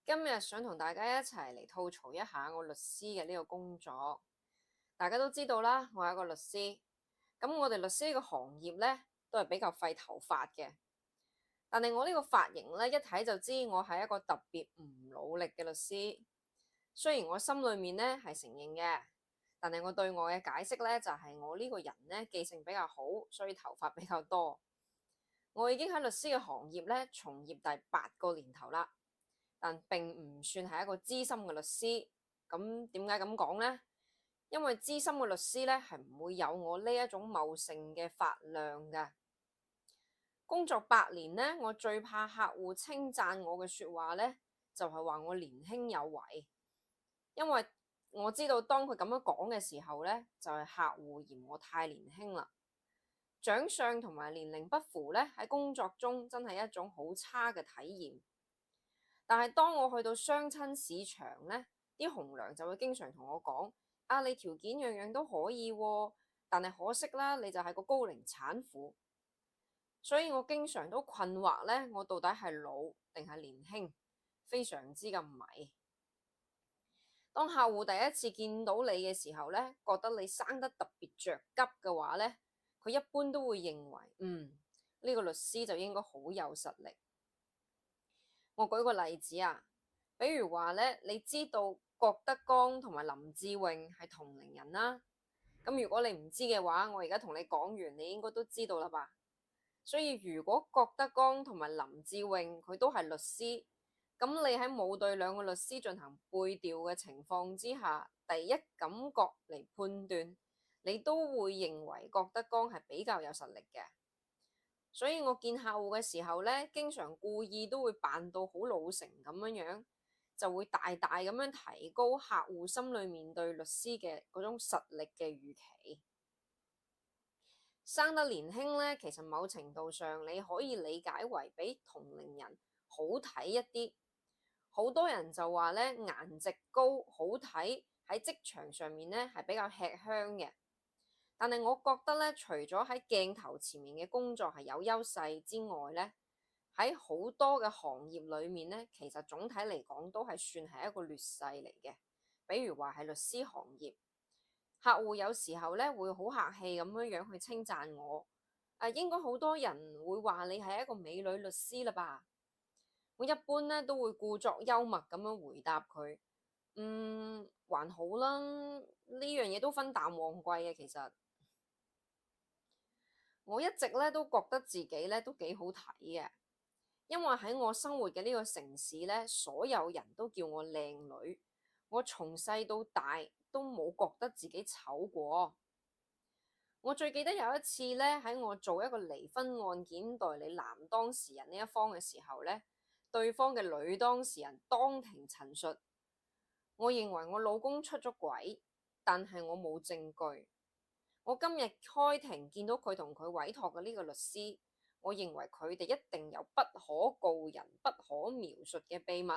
今日想同大家一齊嚟吐槽一下我律師嘅呢個工作。大家都知道啦，我係一個律師。咁我哋律師呢個行業呢，都係比較費頭髮嘅。但係我呢個髮型呢，一睇就知我係一個特別唔努力嘅律師。雖然我心裏面呢係承認嘅，但係我對我嘅解釋呢，就係我呢個人呢記性比較好，所以頭髮比較多。我已經喺律師嘅行業呢從業第8個年頭啦。但並唔算係一個資深嘅律師。咁點解咁講呢？因為資深嘅律師咧係唔會有我呢一種茂盛嘅髮量嘅。工作8年咧，我最怕客戶稱讚我嘅說話咧，就係話我年輕有為。因為我知道當佢咁樣講嘅時候咧，就係客戶嫌我太年輕啦。長相同埋年齡不符咧，喺工作中真係一種好差嘅體驗。但係當我去到相親市場呢，啲紅娘就會經常同我講：啊，你條件樣樣都可以喎，但係可惜啦，你就係個高齡產婦。所以我經常都困惑呢，我到底係老定係年輕，非常之咁迷。當客戶第一次見到你嘅時候呢，覺得你生得特別着急嘅話呢，佢一般都會認為，呢個律師就應該好有實力。我舉個例子啊，比如話咧，你知道郭德綱同埋林志穎係同齡人啦。咁如果你唔知嘅話，我而家同你講完，你應該都知道啦吧？所以如果郭德綱同埋林志穎佢都係律師，咁你喺冇對兩個律師進行背調嘅情況之下，第一感覺嚟判斷，你都會認為郭德綱係比較有實力嘅。所以我見客戶嘅時候咧，經常故意都會扮到好老成咁樣，就會大大咁樣提高客戶心裏面對律師嘅嗰種實力嘅預期。生得年輕咧，其實某程度上你可以理解為比同齡人好睇一啲。好多人就話咧，顏值高好睇喺職場上面咧係比較吃香嘅。但係我覺得咧，除咗喺鏡頭前面嘅工作係有優勢之外咧，喺好多嘅行業裏面咧，其實總體嚟講都係算係一個劣勢嚟嘅。比如話係律師行業，客戶有時候咧會好客氣咁樣去稱讚我，應該好多人會話你係一個美女律師啦吧？我一般咧都會故作幽默咁樣回答佢，還好啦，呢樣嘢都分淡旺季嘅，其實。我一直咧都覺得自己咧都幾好睇嘅，因為喺我生活嘅呢個城市咧，所有人都叫我靚女，我從細到大都冇覺得自己醜過。我最記得有一次咧，喺我做一個離婚案件代理男當事人呢一方嘅時候咧，對方嘅女當事人當庭陳述，我認為我老公出咗軌，但係我冇證據。我今日開庭見到佢同佢委託嘅呢個律師，我認為佢哋一定有不可告人、不可描述嘅秘密。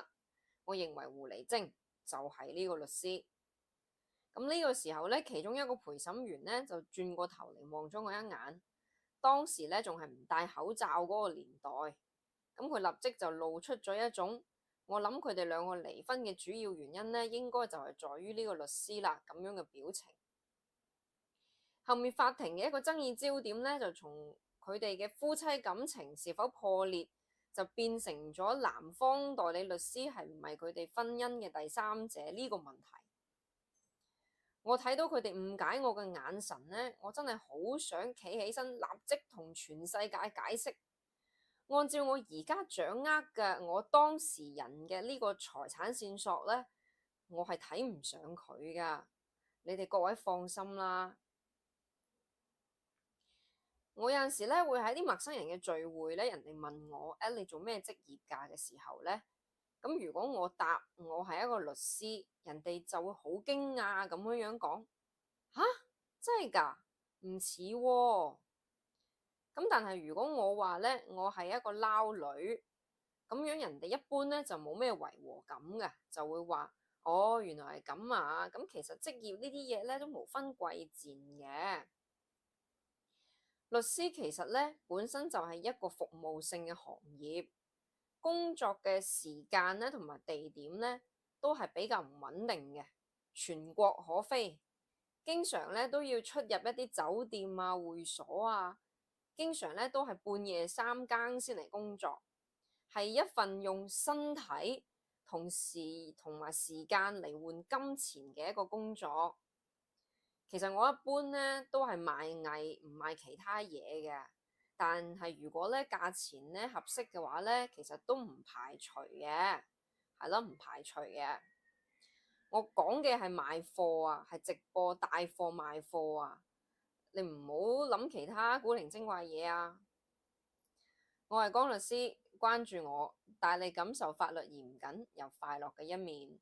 我認為狐狸精就係呢個律師。咁呢個時候咧，其中一個陪審員咧就轉過頭嚟望咗我一眼。當時咧仲係唔戴口罩嗰個年代，咁佢立即就露出咗一種，我諗佢哋兩個離婚嘅主要原因咧，應該就係在於呢個律師啦咁樣嘅表情。後面法庭嘅一個爭議焦點咧，就從佢哋嘅夫妻感情是否破裂，就變成咗男方代理律師係唔係佢哋婚姻嘅第三者呢個問題。我睇到佢哋誤解我嘅眼神咧，我真係好想企起身，立即同全世界解釋。按照我而家掌握嘅我當事人嘅呢個財產線索咧，我係睇唔上佢噶。你哋各位放心啦。我有陣時咧會喺啲陌生人嘅聚會咧，人哋問我，你做咩職業㗎嘅時候咧，咁如果我答我係一個律師，人哋就會好驚訝咁樣講，吓？真係㗎？唔似喎。咁但係如果我話咧，我係一個撈女，咁樣人哋一般咧就冇咩違和感嘅，就會話，哦，原來係咁啊。咁其實職業呢啲嘢咧都無分貴賤嘅。律師其實咧本身就係一個服務性嘅行業，工作嘅時間咧同埋地點咧都係比較唔穩定嘅，全國可飛，經常咧都要出入一啲酒店啊、會所啊，經常咧都係半夜三更先嚟工作，係一份用身體同埋時間嚟換金錢嘅一個工作。其實我一般咧都係賣藝唔賣其他嘢嘅，但係如果咧價錢咧合適嘅話咧，其實都唔排除嘅，係咯，唔排除嘅。我講嘅係賣貨啊，係直播帶貨賣貨啊，你唔好諗其他古靈精怪嘢啊。我係江律師，關注我，帶你感受法律嚴謹又快樂嘅一面。